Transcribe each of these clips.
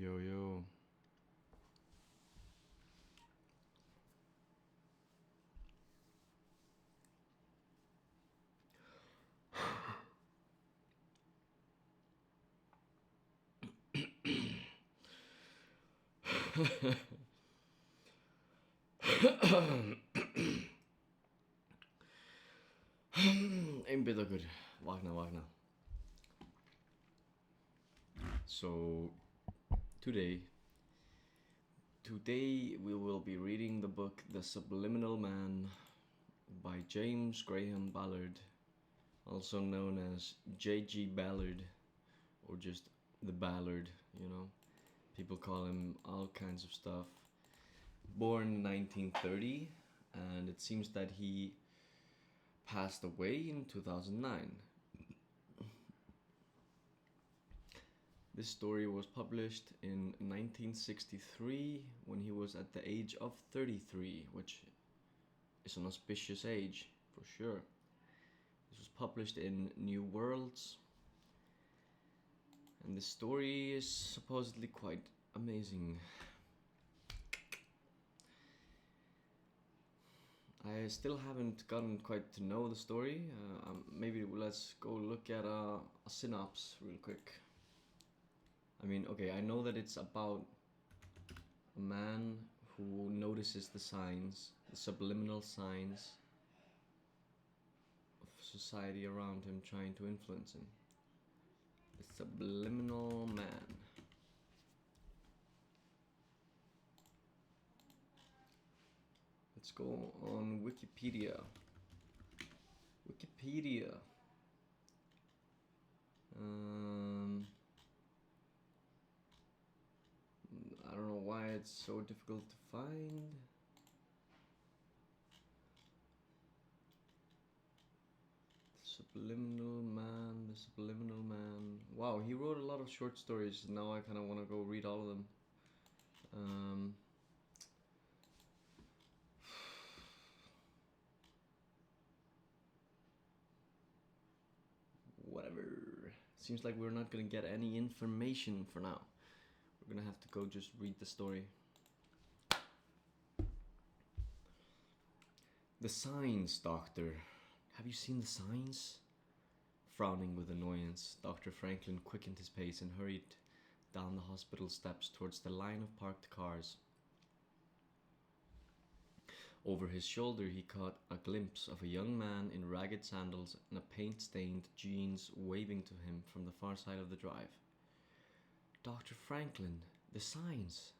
Yo, yo. En bit okkur. Vakna. So, today, today we will be reading the book The Subliminal Man by James Graham Ballard, also known as J.G. Ballard, or just the Ballard, you know. People call him all kinds of stuff. Born in 1930, and it seems that he passed away in 2009. This story was published in 1963 when he was at the age of 33, which is an auspicious age for sure. This was published in New Worlds, and the story is supposedly quite amazing. I still haven't gotten quite to know the story. Maybe let's go look at a synopsis real quick. I mean, okay, I know that it's about a man who notices the signs, the subliminal signs of society around him trying to influence him. The Subliminal Man. Let's go on Wikipedia. I don't know why it's so difficult to find. The Subliminal Man. Wow, he wrote a lot of short stories. Now I kind of want to go read all of them. Whatever. Seems like we're not gonna get any information for now. We're gonna have to go just read the story. The signs, Doctor. Have you seen the signs? Frowning with annoyance, Dr. Franklin quickened his pace and hurried down the hospital steps towards the line of parked cars. Over his shoulder he caught a glimpse of a young man in ragged sandals and a paint-stained jeans waving to him from the far side of the drive. Dr. Franklin, the signs!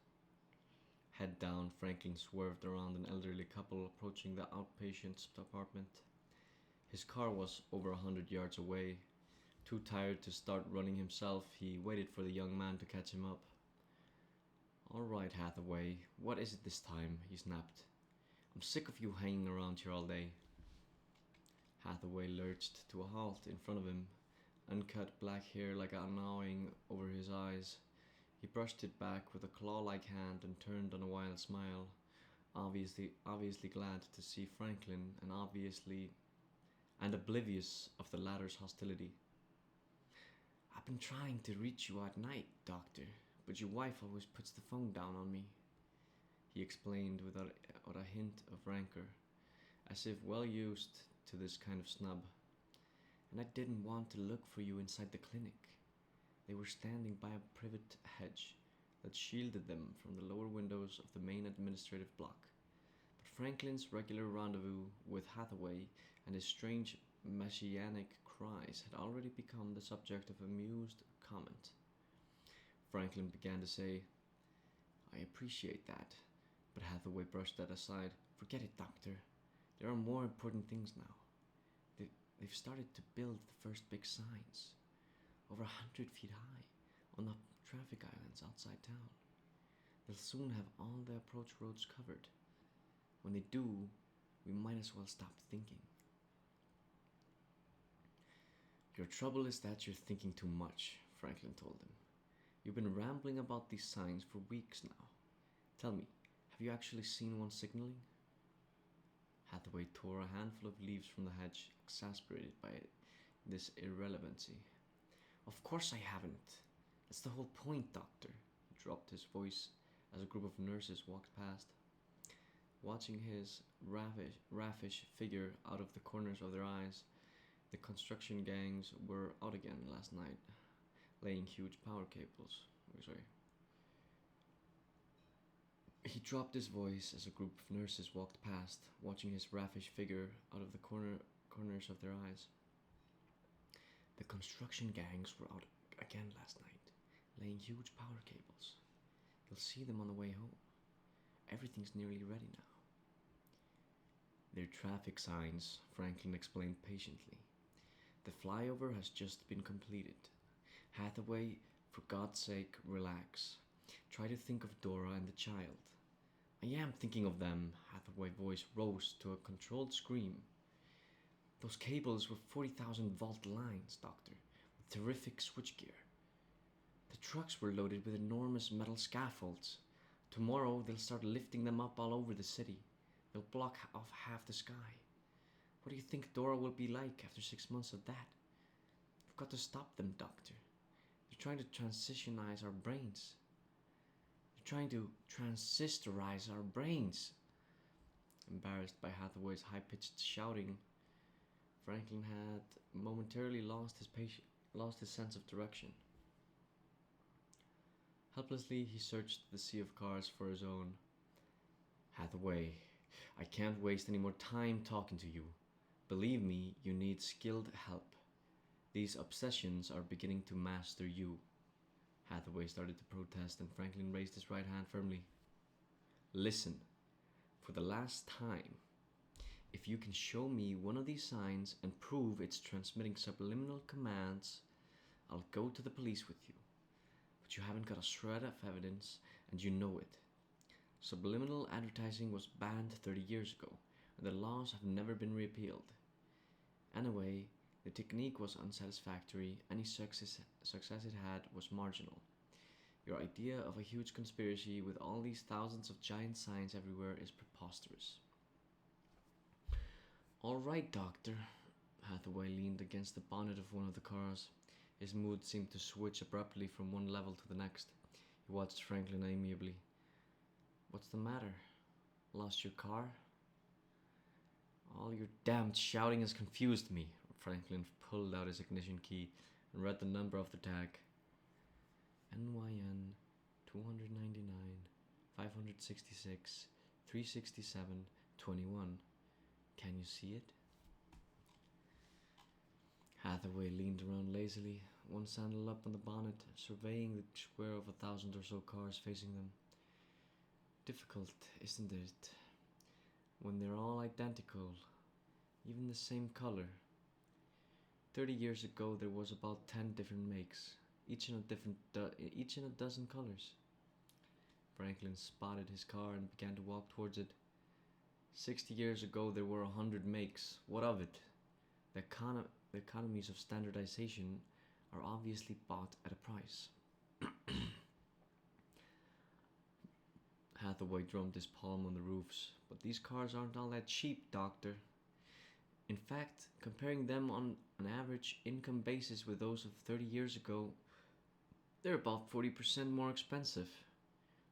Head down, Franklin swerved around an elderly couple approaching the outpatient's apartment. His car was over 100 yards away. Too tired to start running himself, he waited for the young man to catch him up. "All right, Hathaway, what is it this time?" he snapped. "I'm sick of you hanging around here all day." Hathaway lurched to a halt in front of him, uncut black hair like a gnawing over his eyes. He brushed it back with a claw-like hand and turned on a wild smile, obviously glad to see Franklin and oblivious of the latter's hostility. "I've been trying to reach you at night, Doctor, but your wife always puts the phone down on me," he explained without a hint of rancor, as if well used to this kind of snub. "And I didn't want to look for you inside the clinic." They were standing by a privet hedge that shielded them from the lower windows of the main administrative block. But Franklin's regular rendezvous with Hathaway and his strange messianic cries had already become the subject of amused comment. Franklin began to say, "I appreciate that," but Hathaway brushed that aside. "Forget it, Doctor. There are more important things now. They've started to build the first big signs, over 100 feet high, on the traffic islands outside town. They'll soon have all the approach roads covered. When they do, we might as well stop thinking." "Your trouble is that you're thinking too much," Franklin told him. "You've been rambling about these signs for weeks now. Tell me, have you actually seen one signaling?" Hathaway tore a handful of leaves from the hedge, exasperated by this irrelevancy. "Of course I haven't. That's the whole point, Doctor," dropped his voice as a group of nurses walked past. Watching his raffish figure out of the corners of their eyes, the construction gangs were out again last night, laying huge power cables. He dropped his voice as a group of nurses walked past, watching his raffish figure out of the corners of their eyes. The construction gangs were out again last night, laying huge power cables. You'll see them on the way home. Everything's nearly ready now. They're traffic signs, Franklin explained patiently. The flyover has just been completed. Hathaway, for God's sake, relax. Try to think of Dora and the child. I am thinking of them, Hathaway's voice rose to a controlled scream. Those cables were 40,000-volt lines, Doctor, with terrific switchgear. The trucks were loaded with enormous metal scaffolds. Tomorrow they'll start lifting them up all over the city. They'll block off half the sky. What do you think Dora will be like after 6 months of that? We've got to stop them, Doctor. They're trying to transitionize our brains. They're trying to transistorize our brains. Embarrassed by Hathaway's high-pitched shouting, Franklin had momentarily lost his sense of direction. Helplessly, he searched the sea of cars for his own. Hathaway, I can't waste any more time talking to you. Believe me, you need skilled help. These obsessions are beginning to master you. Hathaway started to protest, and Franklin raised his right hand firmly. Listen, for the last time, if you can show me one of these signs and prove it's transmitting subliminal commands, I'll go to the police with you. But you haven't got a shred of evidence, and you know it. Subliminal advertising was banned 30 years ago, and the laws have never been repealed. Anyway, the technique was unsatisfactory. Any success it had was marginal. Your idea of a huge conspiracy with all these thousands of giant signs everywhere is preposterous. All right, Doctor. Hathaway leaned against the bonnet of one of the cars. His mood seemed to switch abruptly from one level to the next. He watched Franklin amiably. What's the matter? Lost your car? All your damned shouting has confused me. Franklin pulled out his ignition key and read the number of the tag. NYN 299 566 367 21. Can you see it? Hathaway leaned around lazily, one sandal up on the bonnet, surveying the square of 1,000 or so cars facing them. Difficult, isn't it? When they're all identical, even the same color. 30 years ago there was about 10 different makes, each in a dozen colors. Franklin spotted his car and began to walk towards it. 60 years ago there were 100 makes. What of it? The economies of standardization are obviously bought at a price. Hathaway drummed his palm on the roofs. But these cars aren't all that cheap, Doctor. In fact, comparing them on an average income basis with those of 30 years ago, they're about 40% more expensive.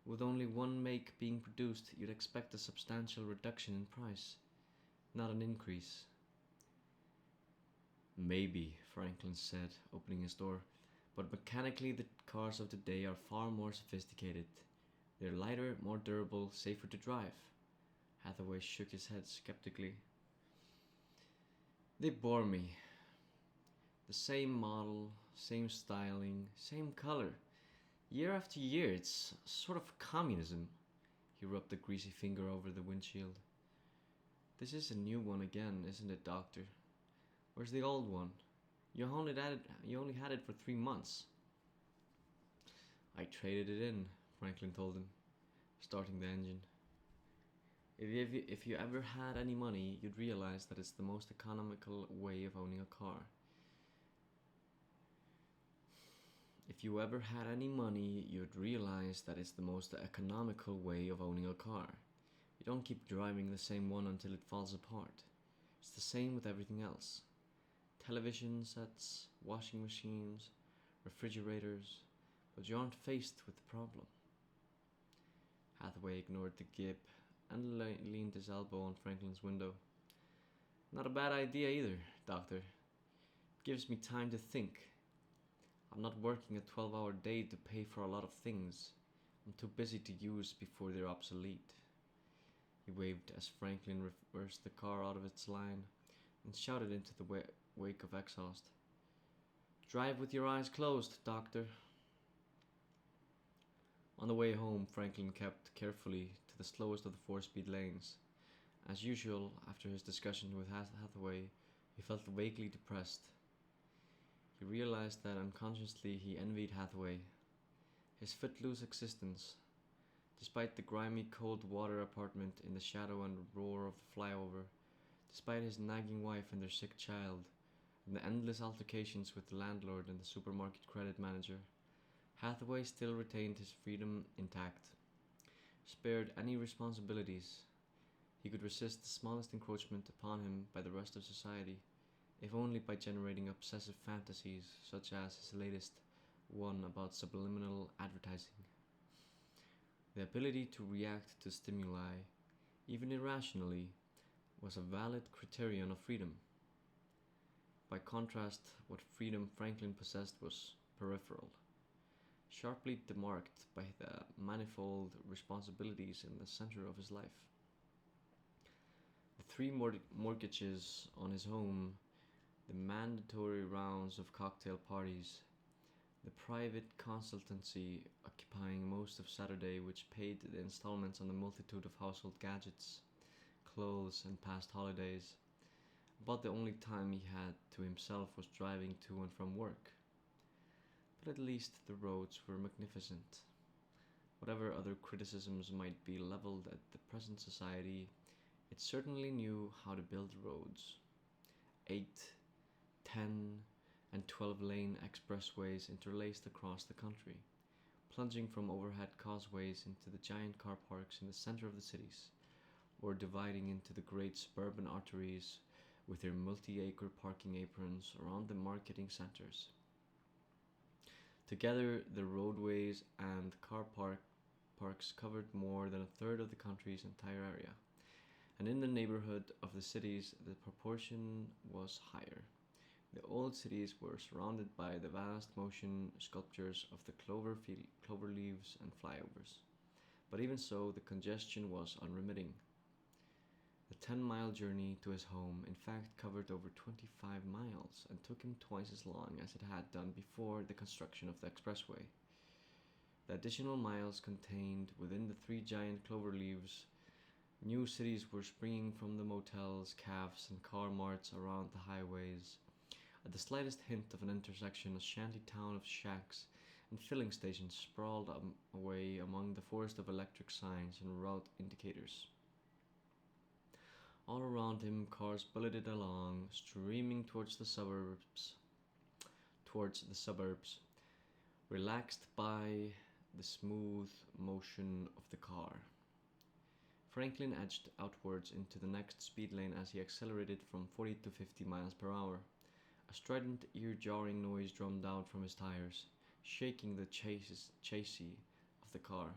With only one make being produced, you'd expect a substantial reduction in price, not an increase. Maybe, Franklin said, opening his door, but mechanically the cars of today are far more sophisticated. They're lighter, more durable, safer to drive. Hathaway shook his head skeptically. They bore me. The same model, same styling, same color. Year after year, it's sort of communism. He rubbed a greasy finger over the windshield. This is a new one again, isn't it, Doctor? Where's the old one? You only had it for 3 months. I traded it in, Franklin told him, starting the engine. If you ever had any money, you'd realize that it's the most economical way of owning a car. If you ever had any money, you'd realize that it's the most economical way of owning a car. You don't keep driving the same one until it falls apart. It's the same with everything else. Television sets, washing machines, refrigerators, but you aren't faced with the problem. Hathaway ignored the gib and leaned his elbow on Franklin's window. Not a bad idea either, Doctor. It gives me time to think. I'm not working a 12-hour day to pay for a lot of things. I'm too busy to use before they're obsolete. He waved as Franklin reversed the car out of its line and shouted into the wake of exhaust. Drive with your eyes closed, Doctor. On the way home, Franklin kept carefully to the slowest of the 4-speed lanes. As usual, after his discussion with Hathaway, he felt vaguely depressed. He realized that unconsciously he envied Hathaway. His footloose existence, despite the grimy cold water apartment in the shadow and roar of the flyover, despite his nagging wife and their sick child, and the endless altercations with the landlord and the supermarket credit manager, Hathaway still retained his freedom intact. Spared any responsibilities, he could resist the smallest encroachment upon him by the rest of society, if only by generating obsessive fantasies such as his latest one about subliminal advertising. The ability to react to stimuli, even irrationally, was a valid criterion of freedom. By contrast, what freedom Franklin possessed was peripheral, sharply demarked by the manifold responsibilities in the center of his life. The 3 mortgages on his home, the mandatory rounds of cocktail parties, the private consultancy occupying most of Saturday, which paid the installments on the multitude of household gadgets, clothes, and past holidays. About the only time he had to himself was driving to and from work. But at least the roads were magnificent. Whatever other criticisms might be leveled at the present society, it certainly knew how to build roads. 8, 10, and 12-lane expressways interlaced across the country, plunging from overhead causeways into the giant car parks in the center of the cities, or dividing into the great suburban arteries with their multi-acre parking aprons around the marketing centers. Together, the roadways and car parks covered more than a third of the country's entire area, and in the neighborhood of the cities the proportion was higher. The old cities were surrounded by the vast motion sculptures of the clover leaves and flyovers, but even so the congestion was unremitting. The 10-mile journey to his home in fact covered over 25 miles and took him twice as long as it had done before the construction of the expressway. The additional miles contained within the 3 giant clover leaves. New cities were springing from the motels, cafes, and car marts around the highways. At the slightest hint of an intersection, a shanty town of shacks and filling stations sprawled away among the forest of electric signs and route indicators. All around him, cars bulleted along, streaming towards the suburbs, relaxed by the smooth motion of the car. Franklin edged outwards into the next speed lane as he accelerated from 40 to 50 miles per hour. A strident, ear-jarring noise drummed out from his tires, shaking the chassis of the car.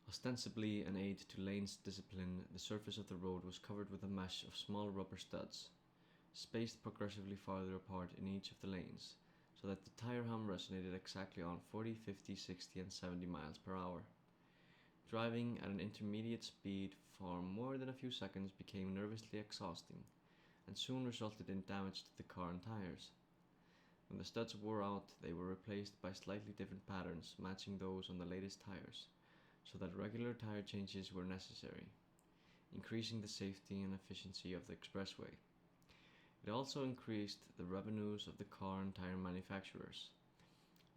Ostensibly an aid to lane discipline, the surface of the road was covered with a mesh of small rubber studs, spaced progressively farther apart in each of the lanes, so that the tire hum resonated exactly on 40, 50, 60, and 70 miles per hour. Driving at an intermediate speed for more than a few seconds became nervously exhausting, and soon resulted in damage to the car and tires. When the studs wore out, they were replaced by slightly different patterns matching those on the latest tires, so that regular tire changes were necessary, increasing the safety and efficiency of the expressway. It also increased the revenues of the car and tire manufacturers.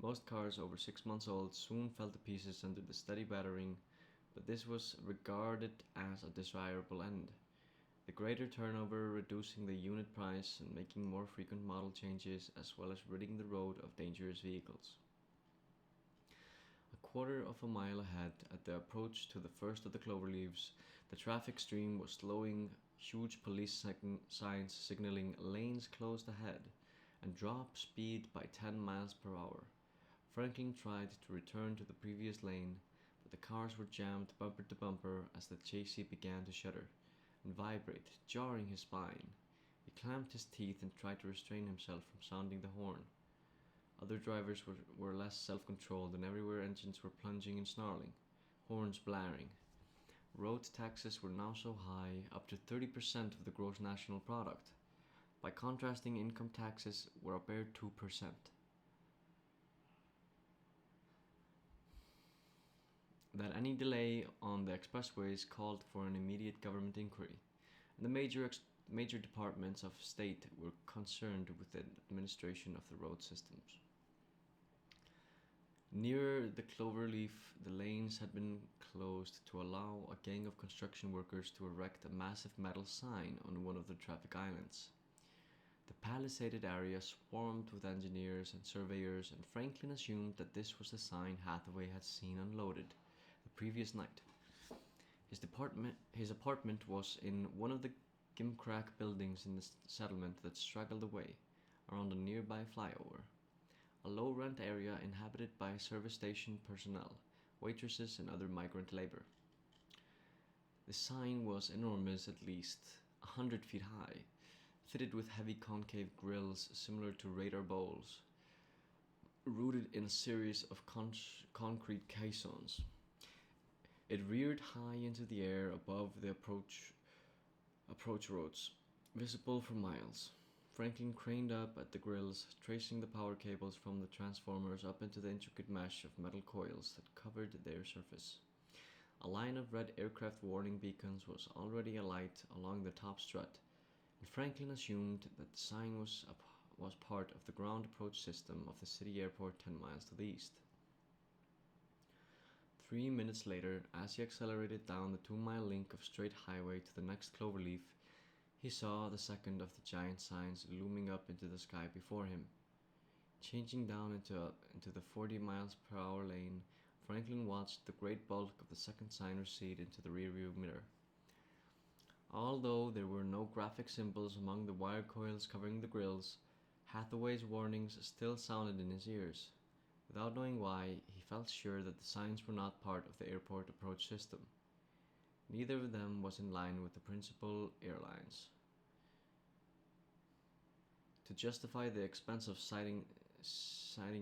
Most cars over 6 months old soon fell to pieces under the steady battering, but this was regarded as a desirable end, the greater turnover reducing the unit price and making more frequent model changes, as well as ridding the road of dangerous vehicles. A quarter of a mile ahead, at the approach to the first of the cloverleaves, the traffic stream was slowing, huge police signs signaling lanes closed ahead and drop speed by 10 miles per hour. Franklin tried to return to the previous lane, but The cars were jammed bumper to bumper as the chassis began to shudder and vibrate, jarring his spine. He clamped his teeth and tried to restrain himself from sounding the horn. Other drivers were less self-controlled, and everywhere engines were plunging and snarling, horns blaring. Road taxes were now so high, up to 30% of the gross national product. By contrasting, income taxes were a bare 2%. That any delay on the expressways called for an immediate government inquiry, and the major departments of state were concerned with the administration of the road systems. Near the Cloverleaf, the lanes had been closed to allow a gang of construction workers to erect a massive metal sign on one of the traffic islands. The palisaded area swarmed with engineers and surveyors, and Franklin assumed that this was the sign Hathaway had seen unloaded the previous night. His apartment was in one of the gimcrack buildings in the settlement that straggled away around a nearby flyover. A low-rent area inhabited by service station personnel, waitresses, and other migrant labor. The sign was enormous, at least 100 feet high, fitted with heavy concave grills similar to radar bowls, rooted in a series of concrete caissons. It reared high into the air above the approach roads, visible for miles. Franklin craned up at the grills, tracing the power cables from the transformers up into the intricate mesh of metal coils that covered their surface. A line of red aircraft warning beacons was already alight along the top strut, and Franklin assumed that the sign was part of the ground approach system of the city airport 10 miles to the east. 3 minutes later, as he accelerated down the 2-mile link of straight highway to the next Cloverleaf, he saw the second of the giant signs looming up into the sky before him. Changing down into the 40 miles per hour lane, Franklin watched the great bulk of the second sign recede into the rearview mirror. Although there were no graphic symbols among the wire coils covering the grills, Hathaway's warnings still sounded in his ears. Without knowing why, he felt sure that the signs were not part of the airport approach system. Neither of them was in line with the principal airlines. To justify the expense of sighting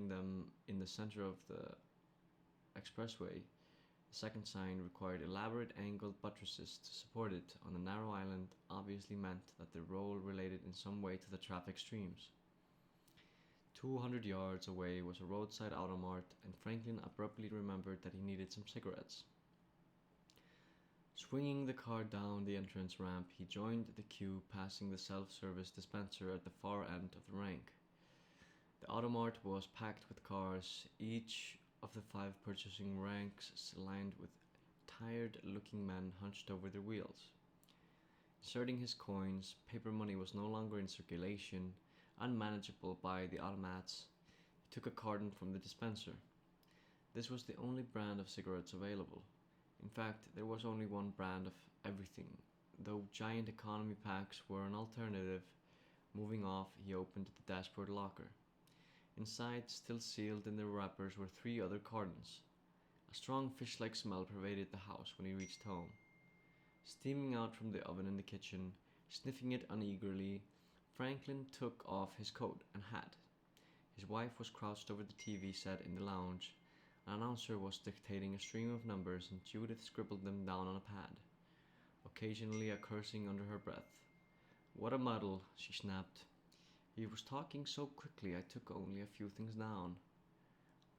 them in the center of the expressway, the second sign required elaborate angled buttresses to support it on a narrow island, obviously meant that the role related in some way to the traffic streams. 200 yards away was a roadside automart, and Franklin abruptly remembered that he needed some cigarettes. Swinging the car down the entrance ramp, he joined the queue, passing the self-service dispenser at the far end of the rank. The automart was packed with cars, each of the 5 purchasing ranks lined with tired-looking men hunched over their wheels. Inserting his coins, paper money was no longer in circulation, unmanageable by the automats. He took a carton from the dispenser. This was the only brand of cigarettes available. In fact, there was only one brand of everything, though giant economy packs were an alternative. Moving off, he opened the dashboard locker. Inside, still sealed in their wrappers, were 3 other cartons. A strong fish-like smell pervaded the house when he reached home. Steaming out from the oven in the kitchen, sniffing it uneagerly, Franklin took off his coat and hat. His wife was crouched over the TV set in the lounge. An announcer was dictating a stream of numbers, and Judith scribbled them down on a pad, occasionally a cursing under her breath. "What a muddle," she snapped. "He was talking so quickly I took only a few things down."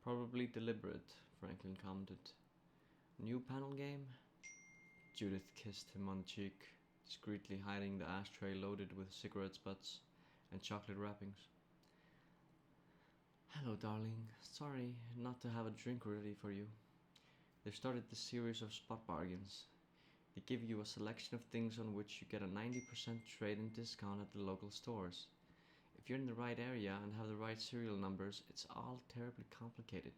"Probably deliberate," Franklin commented. "New panel game?" Judith kissed him on the cheek, discreetly hiding the ashtray loaded with cigarette butts and chocolate wrappings. "Hello, darling. Sorry not to have a drink ready for you. They've started this series of spot bargains. They give you a selection of things on which you get a 90% trade-in discount at the local stores. If you're in the right area and have the right serial numbers, it's all terribly complicated."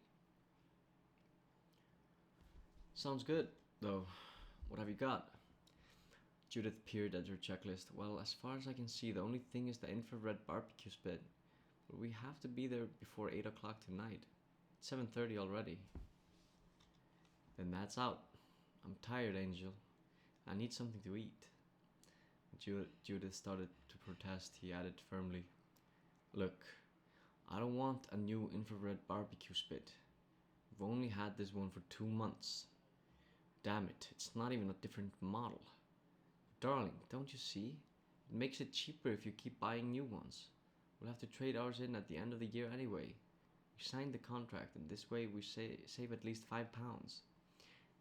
"Sounds good, though. What have you got?" Judith peered at her checklist. "Well, as far as I can see, the only thing is the infrared barbecue spit. But we have to be there before 8 o'clock tonight. It's 7:30 already." Then that's out. I'm tired, Angel. I need something to eat. Judith started to protest. He added firmly, Look, I don't want a new infrared barbecue spit. We've only had this one for 2 months. Damn it, it's not even a different model. Darling, don't you see? It makes it cheaper if you keep buying new ones. We'll have to trade ours in at the end of the year anyway. We signed the contract, and this way we save at least £5.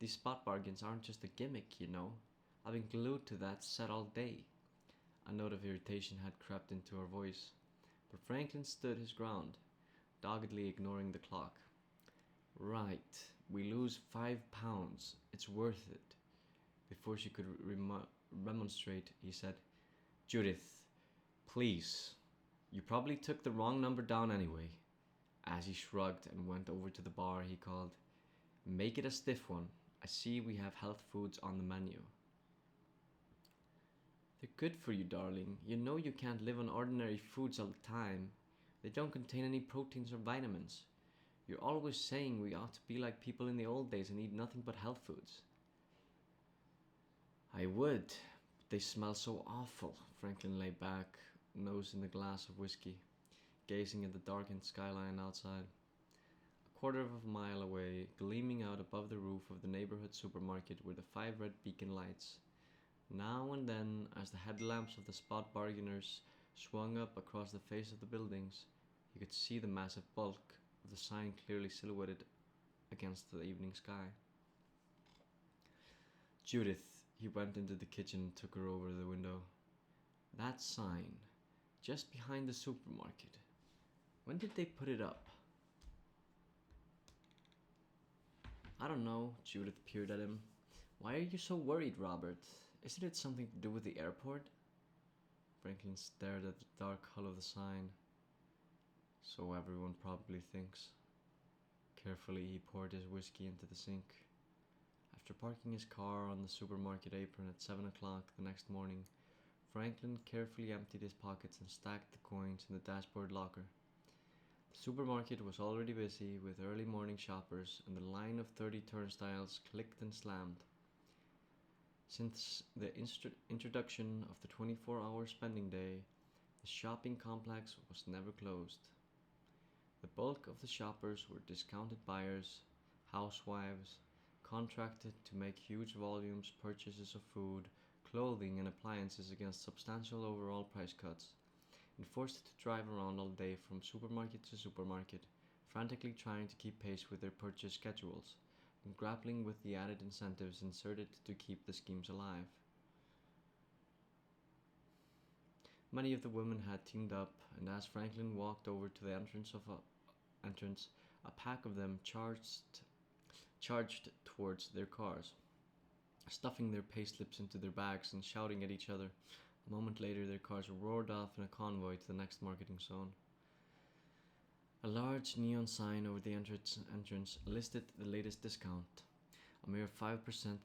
These spot bargains aren't just a gimmick, you know. I've been glued to that set all day. A note of irritation had crept into her voice, but Franklin stood his ground, doggedly ignoring the clock. Right, we lose £5. It's worth it. Before she could remonstrate, he said, Judith, please. You probably took the wrong number down anyway. As he shrugged and went over to the bar, he called, Make it a stiff one. I see we have health foods on the menu. They're good for you, darling. You know you can't live on ordinary foods all the time. They don't contain any proteins or vitamins. You're always saying we ought to be like people in the old days and eat nothing but health foods. I would, but they smell so awful. Franklin lay back, nose in the glass of whiskey, gazing at the darkened skyline outside. A quarter of a mile away, gleaming out above the roof of the neighborhood supermarket, were the 5 red beacon lights. Now and then, as the headlamps of the spot bargainers swung up across the face of the buildings, you could see the massive bulk of the sign clearly silhouetted against the evening sky. Judith, he went into the kitchen and took her over the window. That sign, just behind the supermarket. When did they put it up? I don't know, Judith peered at him. Why are you so worried, Robert? Isn't it something to do with the airport? Franklin stared at the dark hull of the sign. So everyone probably thinks. Carefully, he poured his whiskey into the sink. After parking his car on the supermarket apron at 7 o'clock the next morning, Franklin carefully emptied his pockets and stacked the coins in the dashboard locker. The supermarket was already busy with early morning shoppers, and the line of 30 turnstiles clicked and slammed. Since the introduction of the 24-hour spending day, the shopping complex was never closed. The bulk of the shoppers were discounted buyers, housewives, contracted to make huge volumes purchases of food, clothing, and appliances against substantial overall price cuts, and forced to drive around all day from supermarket to supermarket, frantically trying to keep pace with their purchase schedules, and grappling with the added incentives inserted to keep the schemes alive. Many of the women had teamed up, and as Franklin walked over to the entrance, a pack of them charged towards their cars, stuffing their payslips into their bags and shouting at each other. A moment later, their cars roared off in a convoy to the next marketing zone. A large neon sign over the entrance listed the latest discount, a mere 5%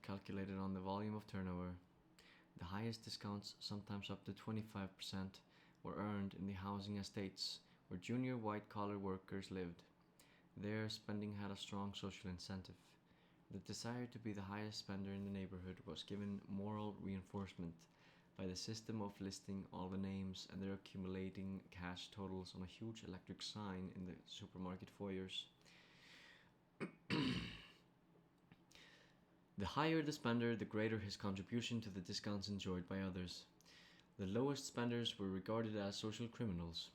calculated on the volume of turnover. The highest discounts, sometimes up to 25%, were earned in the housing estates where junior white-collar workers lived. There, spending had a strong social incentive. The desire to be the highest spender in the neighborhood was given moral reinforcement by the system of listing all the names and their accumulating cash totals on a huge electric sign in the supermarket foyers. The higher the spender, the greater his contribution to the discounts enjoyed by others. The lowest spenders were regarded as social criminals,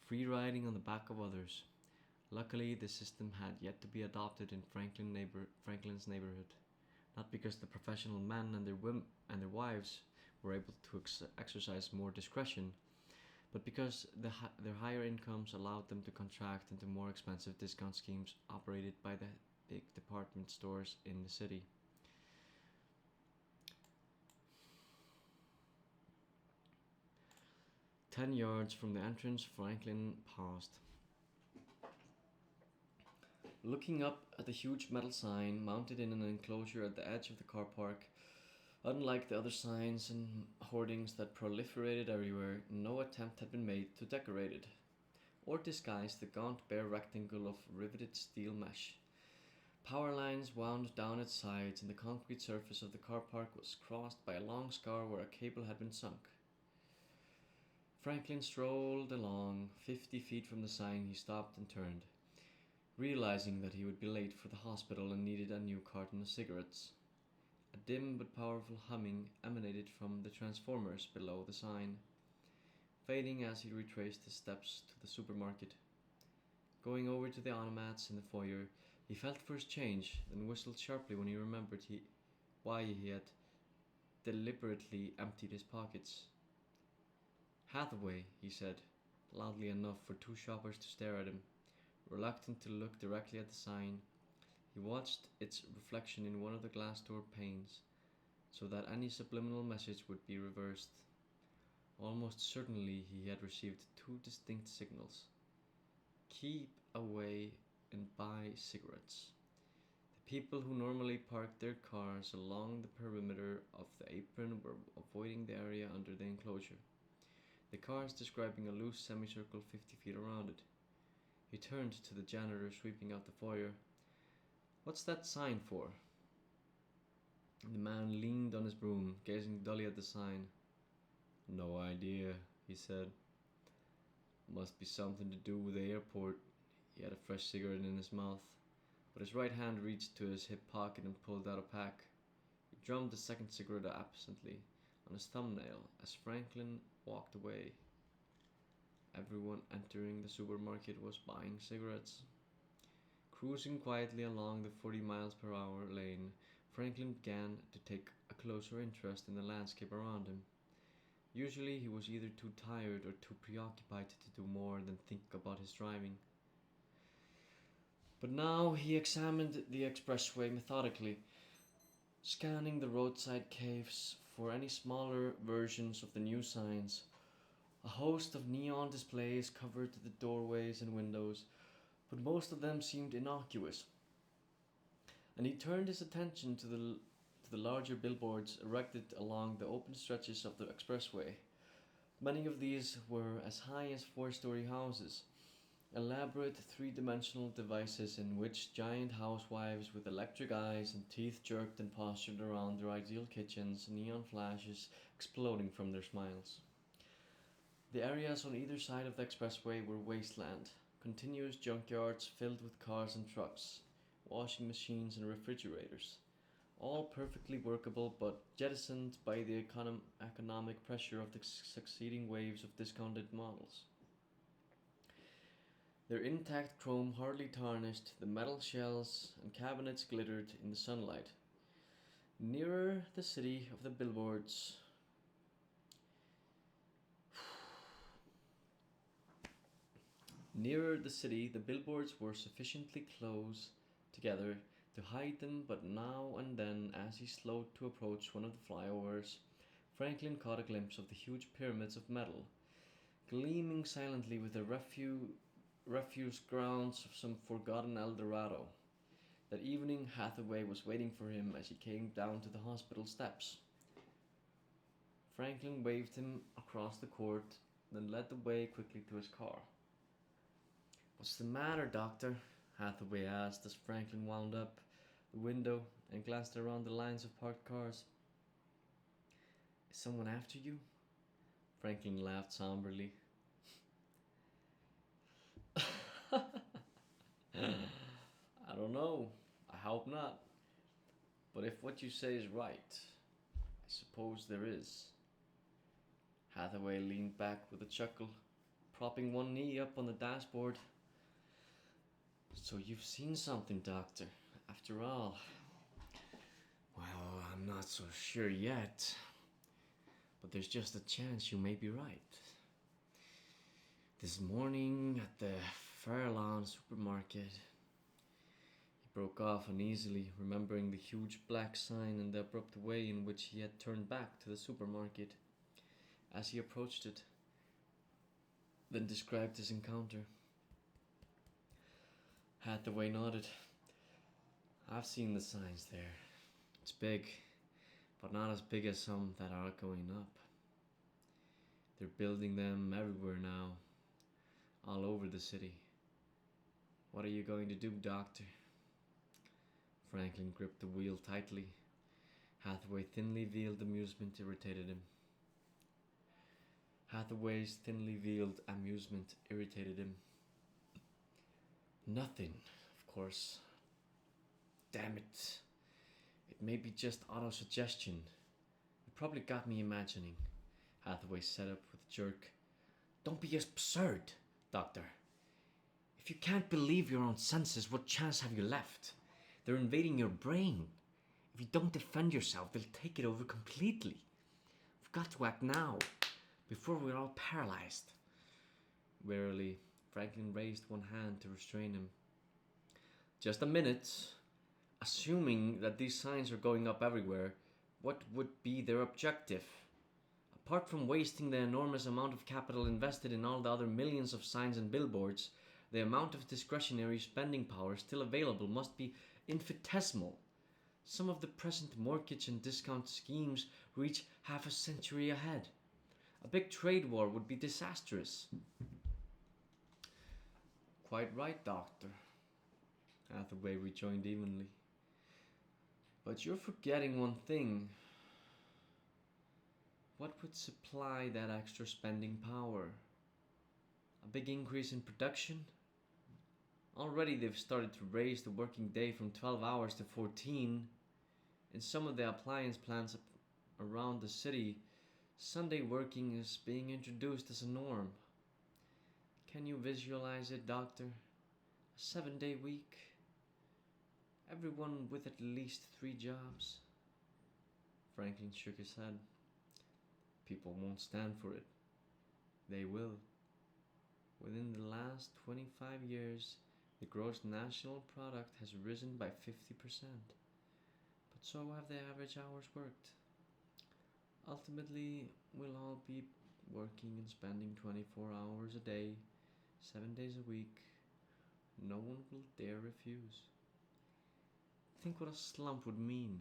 free riding on the back of others. Luckily, the system had yet to be adopted in Franklin's neighborhood, not because the professional men and their wives were able to exercise more discretion, but because their higher incomes allowed them to contract into more expensive discount schemes operated by the big department stores in the city. "10 yards from the entrance, Franklin paused. Looking up at the huge metal sign mounted in an enclosure at the edge of the car park, unlike the other signs and hoardings that proliferated everywhere, no attempt had been made to decorate it, or disguise the gaunt bare rectangle of riveted steel mesh. Power lines wound down its sides, and the concrete surface of the car park was crossed by a long scar where a cable had been sunk. Franklin strolled along. 50 feet from the sign, he stopped and turned, realizing that he would be late for the hospital and needed a new carton of cigarettes. A dim but powerful humming emanated from the transformers below the sign, fading as he retraced his steps to the supermarket. Going over to the automats in the foyer, he felt for his change, then whistled sharply when he remembered why he had deliberately emptied his pockets. "Hathaway," he said, loudly enough for 2 shoppers to stare at him. Reluctant to look directly at the sign, he watched its reflection in one of the glass door panes, so that any subliminal message would be reversed. Almost certainly he had received 2 distinct signals. Keep away and buy cigarettes. The people who normally parked their cars along the perimeter of the apron were avoiding the area under the enclosure, the cars describing a loose semicircle 50 feet around it. He turned to the janitor sweeping out the foyer. "What's that sign for?" The man leaned on his broom, gazing dully at the sign. "No idea," he said. "Must be something to do with the airport." He had a fresh cigarette in his mouth, but his right hand reached to his hip pocket and pulled out a pack. He drummed the second cigarette absently on his thumbnail as Franklin walked away. Everyone entering the supermarket was buying cigarettes. Cruising quietly along the 40 miles per hour lane, Franklin began to take a closer interest in the landscape around him. Usually he was either too tired or too preoccupied to do more than think about his driving. But now he examined the expressway methodically, scanning the roadside caves for any smaller versions of the new signs. A host of neon displays covered the doorways and windows, but most of them seemed innocuous. And he turned his attention to the larger billboards erected along the open stretches of the expressway. Many of these were as high as 4-story houses, elaborate 3-dimensional devices in which giant housewives with electric eyes and teeth jerked and postured around their ideal kitchens, neon flashes exploding from their smiles. The areas on either side of the expressway were wasteland, continuous junkyards filled with cars and trucks, washing machines and refrigerators, all perfectly workable but jettisoned by the economic pressure of the succeeding waves of discounted models. Their intact chrome hardly tarnished, the metal shells and cabinets glittered in the sunlight. Nearer the city, the billboards were sufficiently close together to hide them, but now and then, as he slowed to approach one of the flyovers, Franklin caught a glimpse of the huge pyramids of metal, gleaming silently with the refuse grounds of some forgotten El Dorado. That evening, Hathaway was waiting for him as he came down to the hospital steps. Franklin waved him across the court, then led the way quickly to his car. "What's the matter, doctor?" Hathaway asked as Franklin wound up the window and glanced around the lines of parked cars. "Is someone after you?" Franklin laughed somberly. "I don't know. I hope not. But if what you say is right, I suppose there is." Hathaway leaned back with a chuckle, propping one knee up on the dashboard. "So you've seen something, doctor, after all." "Well, I'm not so sure yet. But there's just a chance you may be right. This morning at the Fairlawn supermarket." He broke off uneasily, remembering the huge black sign and the abrupt way in which he had turned back to the supermarket as he approached it, then described his encounter. Hathaway nodded. "I've seen the signs there. It's big, but not as big as some that are going up. They're building them everywhere now, all over the city. What are you going to do, doctor?" Franklin gripped the wheel tightly. Hathaway's thinly veiled amusement irritated him. Hathaway's thinly veiled amusement irritated him. Nothing, of course. Damn it. It may be just autosuggestion. You probably got me imagining. Hathaway set up with a jerk. Don't be absurd, Doctor. If you can't believe your own senses, what chance have you left? They're invading your brain. If you don't defend yourself, they'll take it over completely. We've got to act now, before we're all paralyzed. Warily, Franklin raised one hand to restrain him. Just a minute. Assuming that these signs are going up everywhere, what would be their objective? Apart from wasting the enormous amount of capital invested in all the other millions of signs and billboards, the amount of discretionary spending power still available must be infinitesimal. Some of the present mortgage and discount schemes reach half a century ahead. A big trade war would be disastrous. Quite right, Doctor, Hathaway rejoined evenly. But you're forgetting one thing. What would supply that extra spending power? A big increase in production? Already they've started to raise the working day from 12 hours to 14. In some of the appliance plants around the city, Sunday working is being introduced as a norm. Can you visualize it, Doctor? A 7-day week? Everyone with at least 3 jobs? Franklin shook his head. People won't stand for it. They will. Within the last 25 years, the gross national product has risen by 50%. But so have the average hours worked. Ultimately, we'll all be working and spending 24 hours a day, 7 days a week. No one will dare refuse. Think what a slump would mean.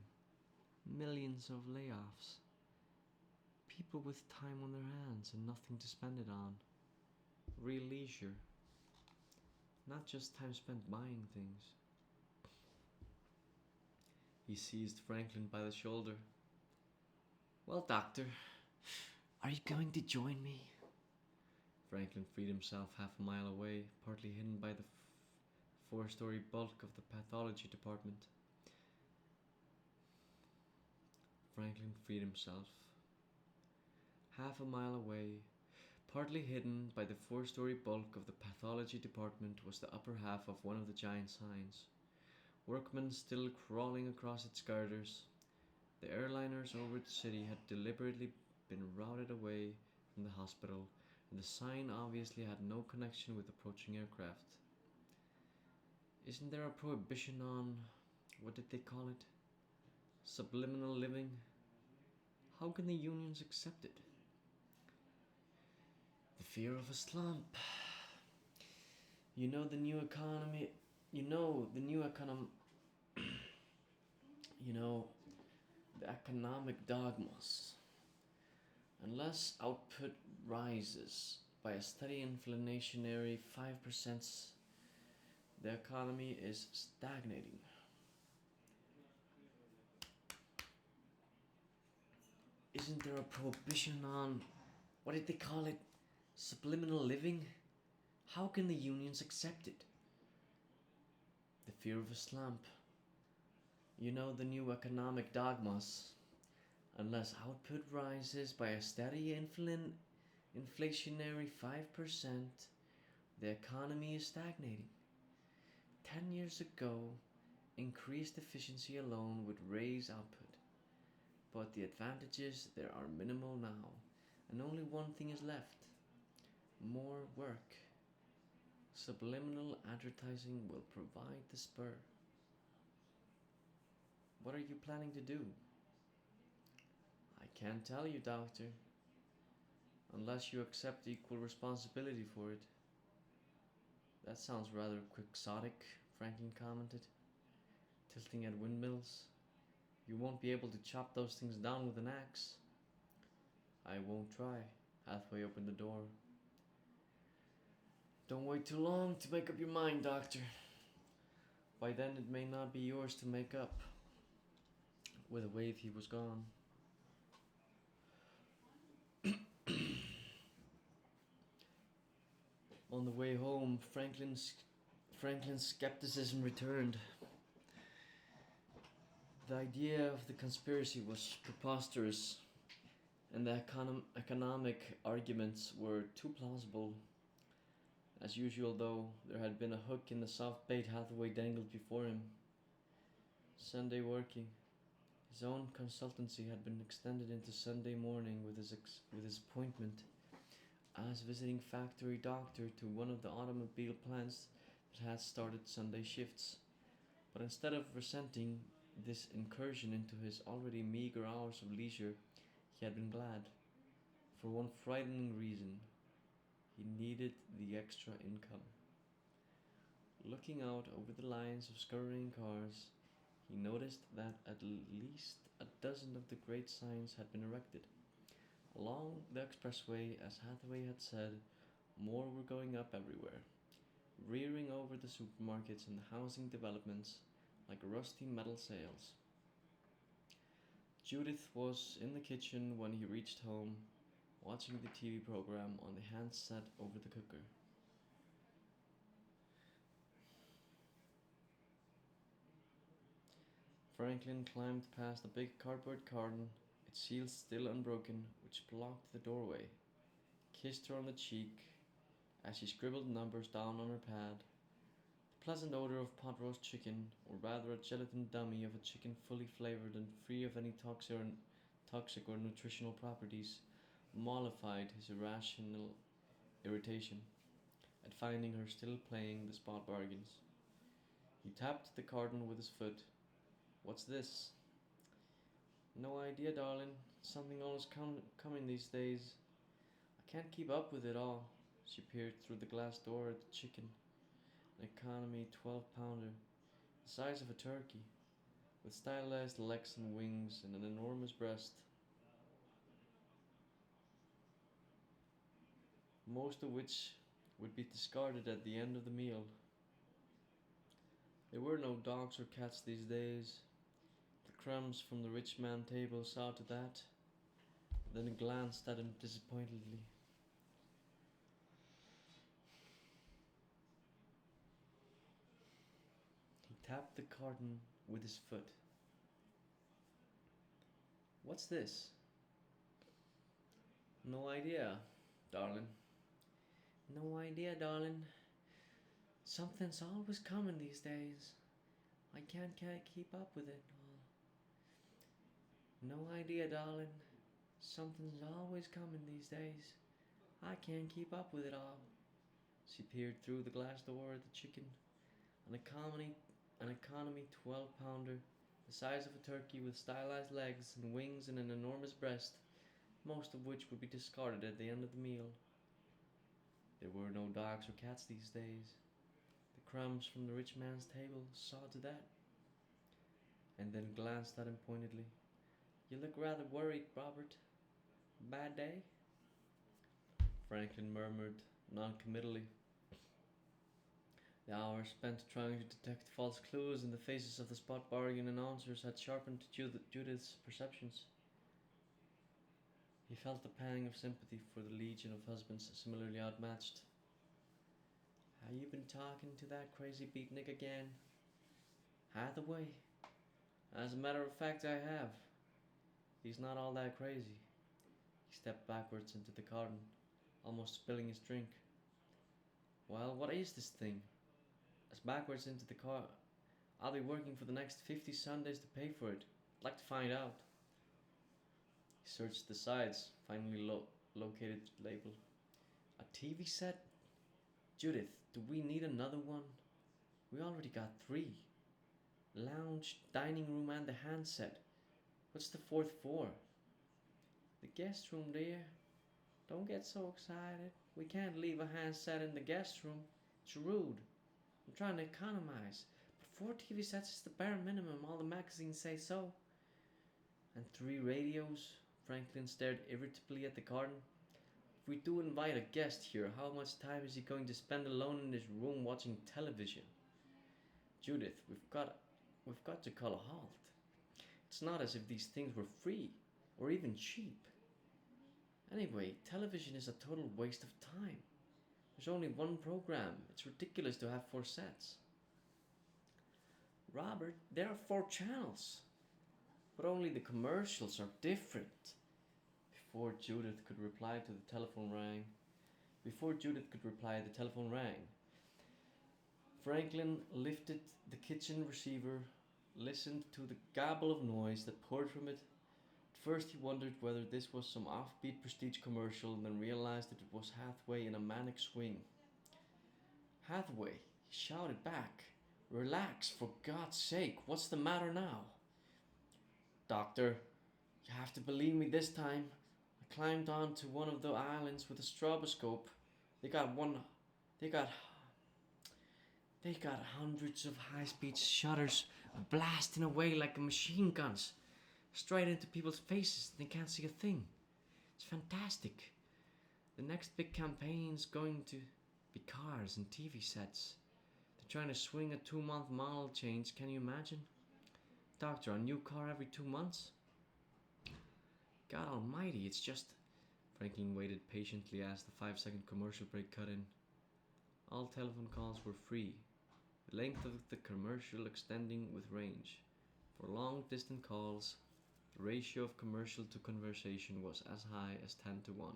Millions of layoffs. People with time on their hands and nothing to spend it on. Real leisure. Not just time spent buying things. He seized Franklin by the shoulder. Well, Doctor, are you going to join me? Franklin freed himself half a mile away, partly hidden by the 4-story bulk of the pathology department. Franklin freed himself. Half a mile away, partly hidden by the 4-story bulk of the pathology department, was the upper half of one of the giant signs. Workmen still crawling across its girders. The airliners over the city had deliberately been routed away from the hospital, and the sign obviously had no connection with approaching aircraft. Isn't there a prohibition on, what did they call it? Subliminal living? How can the unions accept it? The fear of a slump. You know the new economy. The economic dogmas. Unless output rises by a steady inflationary 5%, the economy is stagnating. Isn't there a prohibition on, what did they call it? Subliminal living? How can the unions accept it? The fear of a slump. You know the new economic dogmas. Unless output rises by a steady inflationary 5%, the economy is stagnating. 10 years ago, increased efficiency alone would raise output. But the advantages there are minimal now, and only one thing is left. More work. Subliminal advertising will provide the spur. What are you planning to do? I can't tell you, Doctor. Unless you accept equal responsibility for it. That sounds rather quixotic, Franklin commented, tilting at windmills. You won't be able to chop those things down with an axe. I won't try. Hathaway opened the door. Don't wait too long to make up your mind, Doctor. By then it may not be yours to make up. With a wave he was gone. On the way home, Franklin's skepticism returned. The idea of the conspiracy was preposterous, and the economic arguments were too plausible. As usual, though, there had been a hook in the soft bait Hathaway dangled before him. Sunday working. His own consultancy had been extended into Sunday morning with his appointment as visiting factory doctor to one of the automobile plants that had started Sunday shifts. But instead of resenting this incursion into his already meager hours of leisure, he had been glad. For one frightening reason. He needed the extra income. Looking out over the lines of scurrying cars, he noticed that at least a dozen of the great signs had been erected. Along the expressway, as Hathaway had said, more were going up everywhere, rearing over the supermarkets and the housing developments like rusty metal sails. Judith was in the kitchen when he reached home, watching the TV program on the handset over the cooker. Franklin climbed past a big cardboard carton, its seal still unbroken, which blocked the doorway, kissed her on the cheek as she scribbled numbers down on her pad. The pleasant odor of pot roast chicken, or rather a gelatin dummy of a chicken fully flavored and free of any toxic or nutritional properties, mollified his irrational irritation at finding her still playing the spot bargains. He tapped the carton with his foot. What's this? No idea, darling. Something always coming these days. I can't keep up with it all. She peered through the glass door at the chicken. An economy 12-pounder, the size of a turkey, with stylized legs and wings and an enormous breast. Most of which would be discarded at the end of the meal. There were no dogs or cats these days. The crumbs from the rich man table saw to that, then glanced at him disappointedly. He tapped the carton with his foot. What's this? No idea, darling. No idea, darling. Something's always coming these days. I can't keep up with it. No idea, darling. Something's always coming these days. I can't keep up with it all. She peered through the glass door at the chicken. An economy 12-pounder, the size of a turkey with stylized legs and wings and an enormous breast, most of which would be discarded at the end of the meal. There were no dogs or cats these days. The crumbs from the rich man's table saw to that, and then glanced at him pointedly. You look rather worried, Robert. Bad day? Franklin murmured non-committally. The hours spent trying to detect false clues in the faces of the spot bargain announcers had sharpened Judith's perceptions. He felt a pang of sympathy for the legion of husbands similarly outmatched. Have you been talking to that crazy beatnik again? Hathaway? As a matter of fact, I have. He's not all that crazy. He stepped backwards into the carton, almost spilling his drink. Well, what is this thing? As backwards into the car. I'll be working for the next 50 Sundays to pay for it. I'd like to find out. He searched the sides, finally located the label. A TV set? Judith, do we need another one? We already got 3. Lounge, dining room and the handset. What's the 4th for? The guest room, dear. Don't get so excited. We can't leave a handset in the guest room. It's rude. I'm trying to economize. But 4 TV sets is the bare minimum. All the magazines say so. And 3 radios? Franklin stared irritably at the carton. If we do invite a guest here, how much time is he going to spend alone in his room watching television? Judith, we've got to call a halt. It's not as if these things were free or even cheap. Anyway, television is a total waste of time. There's only one program. It's ridiculous to have 4 sets. Robert, there are 4 channels. But only the commercials are different. Before Judith could reply, the telephone rang. Franklin lifted the kitchen receiver, listened to the gabble of noise that poured from it. At first he wondered whether this was some offbeat prestige commercial, then realized that it was Hathaway in a manic swing. Hathaway, he shouted back. Relax, for God's sake, what's the matter now? Doctor, you have to believe me this time. I climbed onto one of the islands with a stroboscope. They got hundreds of high-speed shutters blasting away like machine guns, straight into people's faces. They can't see a thing. It's fantastic. The next big campaign's going to be cars and TV sets. They're trying to swing a 2-month model change. Can you imagine? Doctor, a new car every 2 months? God almighty, it's just... Franklin waited patiently as the 5-second commercial break cut in. All telephone calls were free, the length of the commercial extending with range. For long-distance calls, the ratio of commercial to conversation was as high as 10-1.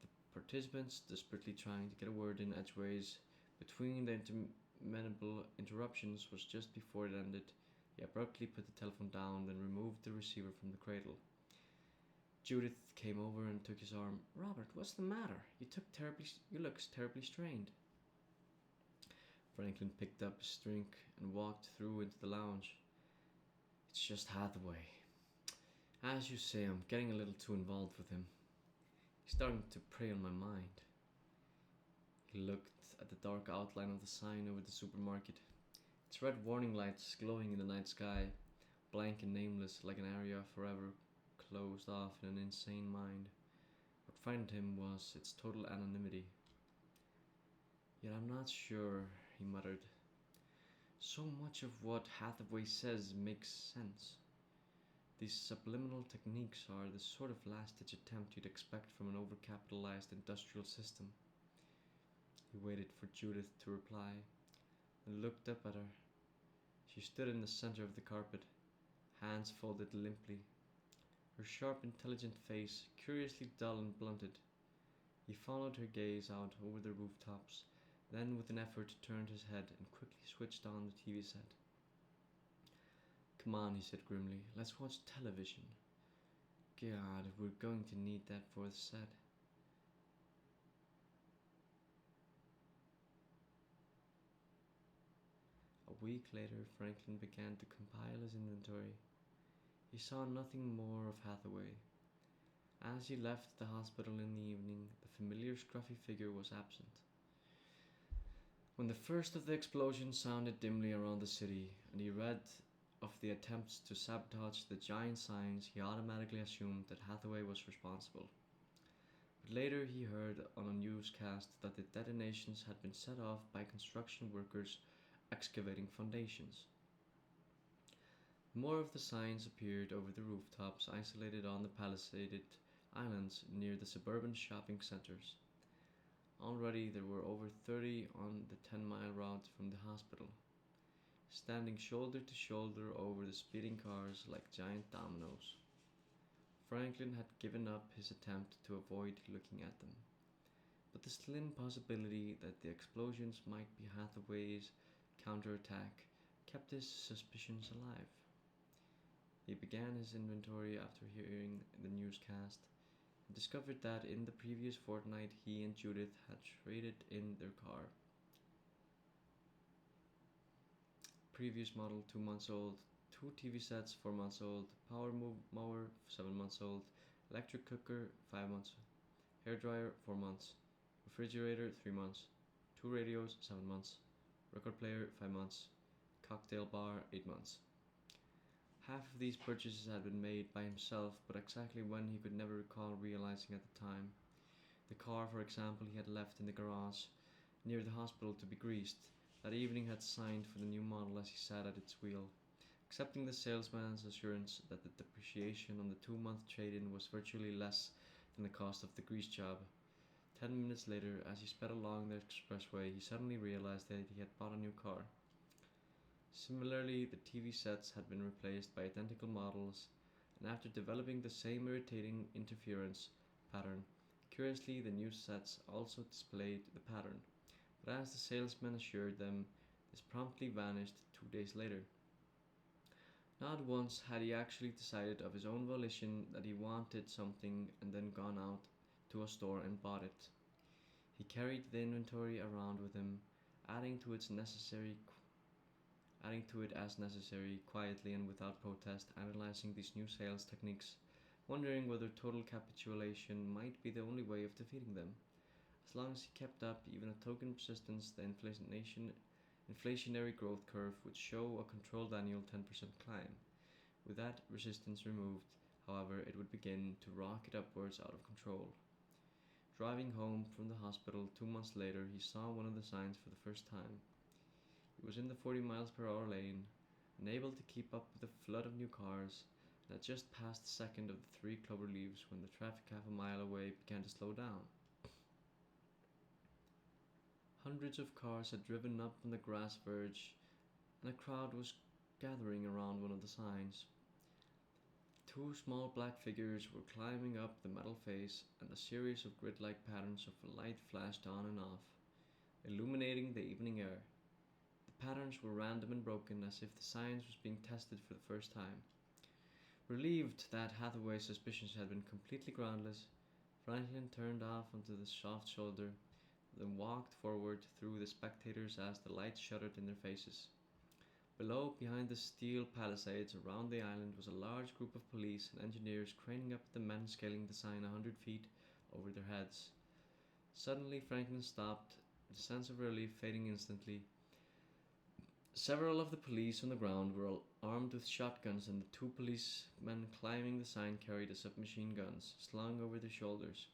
The participants, desperately trying to get a word in edgeways between the interminable interruptions, was just before it ended. He abruptly put the telephone down, then removed the receiver from the cradle. Judith came over and took his arm. Robert, what's the matter? You look terribly strained. Franklin picked up his drink and walked through into the lounge. It's just Hathaway. As you say, I'm getting a little too involved with him. He's starting to prey on my mind. He looked at the dark outline of the sign over the supermarket. Its red warning lights glowing in the night sky, blank and nameless, like an area forever closed off in an insane mind. What frightened him was its total anonymity. Yet I'm not sure, he muttered. So much of what Hathaway says makes sense. These subliminal techniques are the sort of last-ditch attempt you'd expect from an overcapitalized industrial system. He waited for Judith to reply, and looked up at her. She stood in the center of the carpet, hands folded limply, her sharp, intelligent face curiously dull and blunted. He followed her gaze out over the rooftops, then with an effort turned his head and quickly switched on the TV set. Come on, he said grimly, let's watch television. God, we're going to need that for the set. A week later, Franklin began to compile his inventory. He saw nothing more of Hathaway. As he left the hospital in the evening, the familiar scruffy figure was absent. When the first of the explosions sounded dimly around the city, and he read of the attempts to sabotage the giant signs, he automatically assumed that Hathaway was responsible. But later he heard on a newscast that the detonations had been set off by construction workers excavating foundations. More of the signs appeared over the rooftops isolated on the palisaded islands near the suburban shopping centers. Already there were over 30 on the 10-mile route from the hospital, standing shoulder to shoulder over the speeding cars like giant dominoes. Franklin had given up his attempt to avoid looking at them, but the slim possibility that the explosions might be Hathaway's counterattack kept his suspicions alive. He began his inventory after hearing the newscast and discovered that in the previous fortnight he and Judith had traded in their car. Previous model 2 months old, 2 TV sets 4 months old, power mower 7 months old, electric cooker 5 months, hairdryer 4 months, refrigerator 3 months, 2 radios 7 months, record player 5 months, cocktail bar 8 months. Half of these purchases had been made by himself, but exactly when he could never recall realizing at the time. The car, for example, he had left in the garage near the hospital to be greased, that evening had signed for the new model as he sat at its wheel, accepting the salesman's assurance that the depreciation on the 2-month trade-in was virtually less than the cost of the grease job. 10 minutes later, as he sped along the expressway, he suddenly realized that he had bought a new car. Similarly, the TV sets had been replaced by identical models, and after developing the same irritating interference pattern, curiously the new sets also displayed the pattern, but as the salesman assured them, this promptly vanished 2 days later. Not once had he actually decided of his own volition that he wanted something and then gone out to a store and bought it. He carried the inventory around with him, adding to it as necessary, quietly and without protest, analyzing these new sales techniques, wondering whether total capitulation might be the only way of defeating them. As long as he kept up even a token persistence, the inflationary growth curve would show a controlled annual 10% climb. With that resistance removed, however, it would begin to rocket upwards out of control. Driving home from the hospital 2 months later, he saw one of the signs for the first time. He was in the 40 miles per hour lane, unable to keep up with the flood of new cars, and had just passed the second of the 3 clover leaves when the traffic half a mile away began to slow down. Hundreds of cars had driven up on the grass verge, and a crowd was gathering around one of the signs. 2 small black figures were climbing up the metal face, and a series of grid-like patterns of light flashed on and off, illuminating the evening air. The patterns were random and broken, as if the science was being tested for the first time. Relieved that Hathaway's suspicions had been completely groundless, Franklin turned off onto the soft shoulder, then walked forward through the spectators as the lights shuddered in their faces. Below, behind the steel palisades around the island, was a large group of police and engineers craning up at the men scaling the sign 100 feet over their heads. Suddenly, Franklin stopped, the sense of relief fading instantly. Several of the police on the ground were armed with shotguns, and the 2 policemen climbing the sign carried submachine guns slung over their shoulders.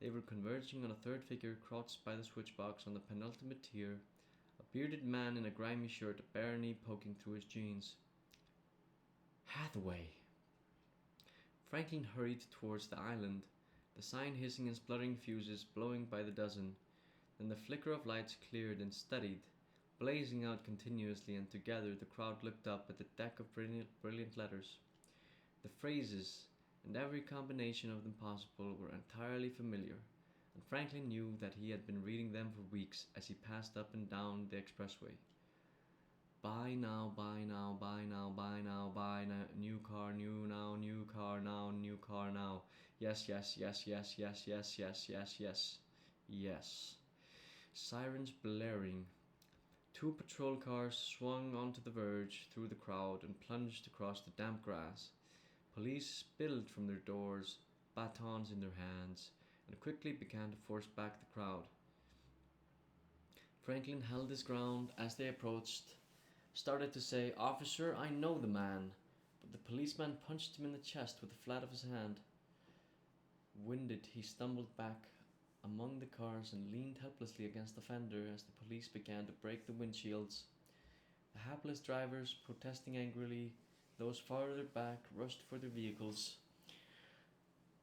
They were converging on a third figure crouched by the switchbox on the penultimate tier, a bearded man in a grimy shirt, a bare knee poking through his jeans. Hathaway! Franklin hurried towards the island, the sign hissing and spluttering fuses blowing by the dozen. Then the flicker of lights cleared and steadied, blazing out continuously, and together the crowd looked up at the deck of brilliant letters. The phrases, and every combination of them possible, were entirely familiar, and Franklin knew that he had been reading them for weeks as he passed up and down the expressway. Buy now, buy now, buy now, buy now, buy now, new car, new now, new car now, new car now. Yes, yes, yes, yes, yes, yes, yes, yes, yes, yes. Sirens blaring. 2 patrol cars swung onto the verge through the crowd and plunged across the damp grass. Police spilled from their doors, batons in their hands, and quickly began to force back the crowd. Franklin held his ground as they approached, started to say, "Officer, I know the man," but the policeman punched him in the chest with the flat of his hand. Winded, he stumbled back among the cars and leaned helplessly against the fender as the police began to break the windshields. The hapless drivers, protesting angrily, those farther back rushed for their vehicles.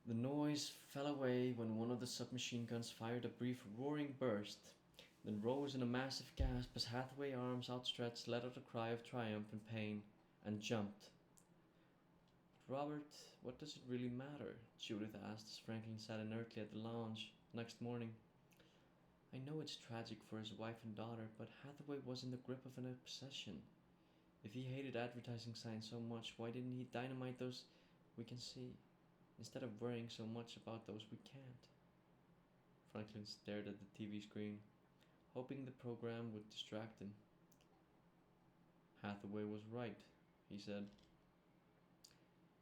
The noise fell away when one of the submachine guns fired a brief roaring burst, then rose in a massive gasp as Hathaway, arms outstretched, let out a cry of triumph and pain, and jumped. "Robert, what does it really matter?" Judith asked as Franklin sat inertly at the lounge next morning. "I know it's tragic for his wife and daughter, but Hathaway was in the grip of an obsession. If he hated advertising signs so much, why didn't he dynamite those we can see, instead of worrying so much about those we can't?" Franklin stared at the TV screen, hoping the program would distract him. "Hathaway was right," he said.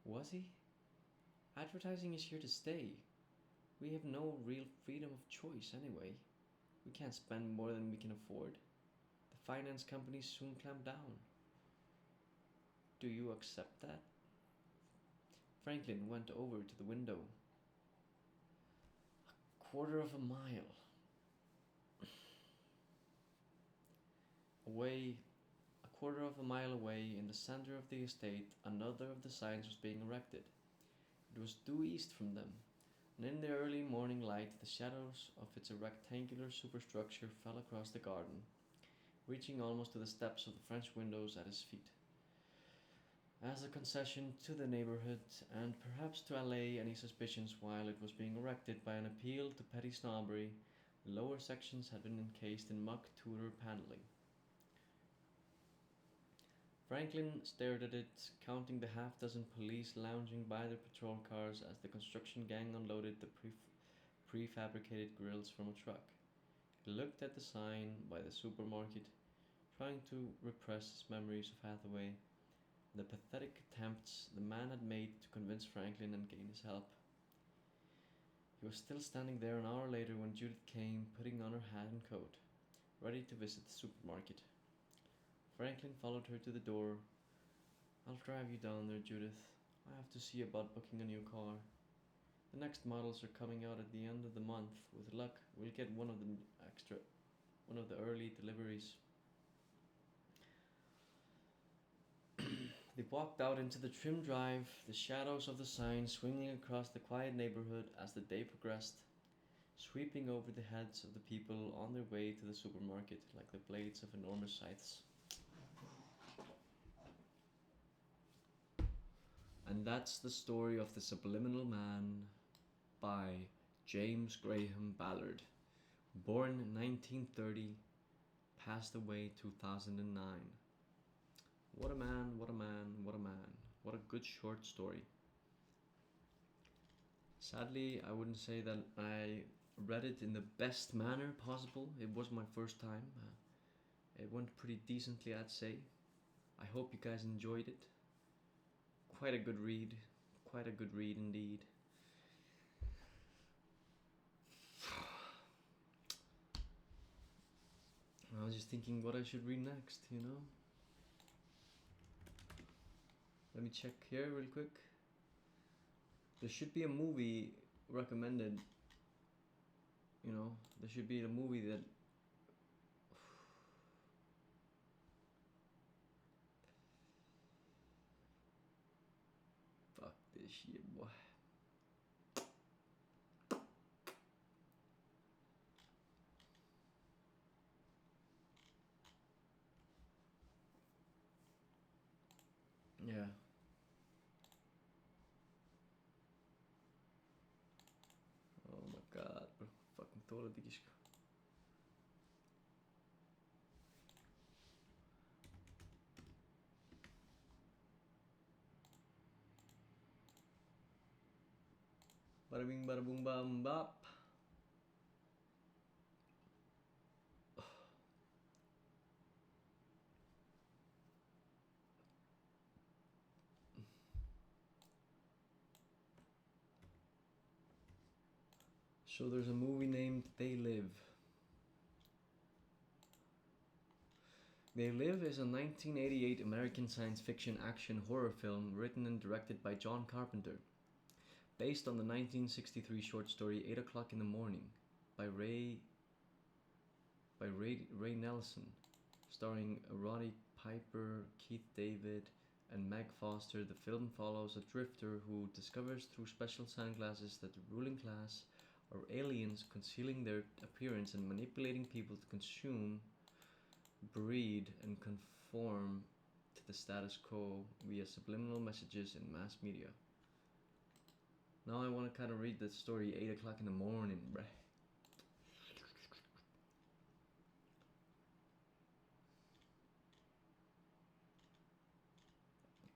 Was he? Advertising is here to stay. We have no real freedom of choice anyway. We can't spend more than we can afford. The finance companies soon clamp down. Do you accept that? Franklin went over to the window. A quarter of a mile. Away, a quarter of a mile away, in the center of the estate, another of the signs was being erected. It was due east from them, and in the early morning light, the shadows of its rectangular superstructure fell across the garden, reaching almost to the steps of the French windows at his feet. As a concession to the neighborhood, and perhaps to allay any suspicions while it was being erected by an appeal to petty snobbery, the lower sections had been encased in mock Tudor paneling. Franklin stared at it, counting the half-dozen police lounging by their patrol cars as the construction gang unloaded the prefabricated grills from a truck. He looked at the sign by the supermarket, trying to repress his memories of Hathaway, the pathetic attempts the man had made to convince Franklin and gain his help. He was still standing there an hour later when Judith came, putting on her hat and coat, ready to visit the supermarket. Franklin followed her to the door. "I'll drive you down there, Judith. I have to see about booking a new car. The next models are coming out at the end of the month. With luck, we'll get one of the early deliveries." They walked out into the trim drive, the shadows of the sign swinging across the quiet neighborhood as the day progressed, sweeping over the heads of the people on their way to the supermarket like the blades of enormous scythes. And that's the story of The Subliminal Man by James Graham Ballard. Born in 1930, passed away 2009. What a man, what a man, what a man. What a good short story. Sadly, I wouldn't say that I read it in the best manner possible. It was my first time. It went pretty decently, I'd say. I hope you guys enjoyed it. Quite a good read. Quite a good read indeed. I was just thinking what I should read next, you know? Let me check here real quick. There should be a movie recommended. You know, there should be a movie that... Fuck this shit, boy. Yeah. Oh my god, bro. Fucking toilet dikkies. Bada bing bada boom bam bop. So there's a movie named They Live. They Live is a 1988 American science fiction action horror film written and directed by John Carpenter, based on the 1963 short story 8 O'Clock in the Morning by Ray Nelson, starring Roddy Piper, Keith David, and Meg Foster. The film follows a drifter who discovers through special sunglasses that the ruling class are aliens concealing their appearance and manipulating people to consume, breed, and conform to the status quo via subliminal messages in mass media. Now I want to kind of read the story 8 o'clock in the morning, bruh.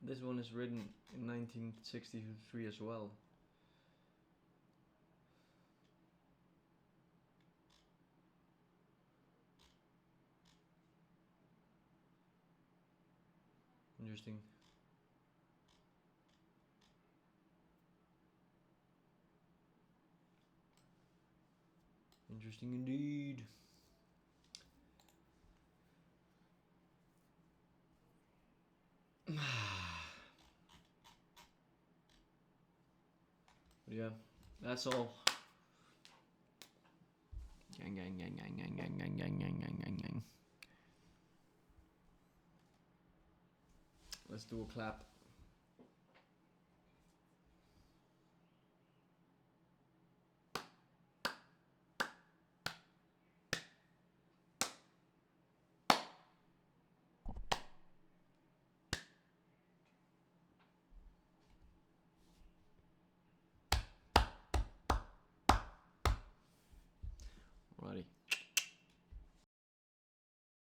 This one is written in 1963 as well. Interesting. Interesting indeed. But yeah, that's all. Gang, gang, gang, gang, gang, gang, gang, gang, gang, gang, gang, gang. Let's do a clap.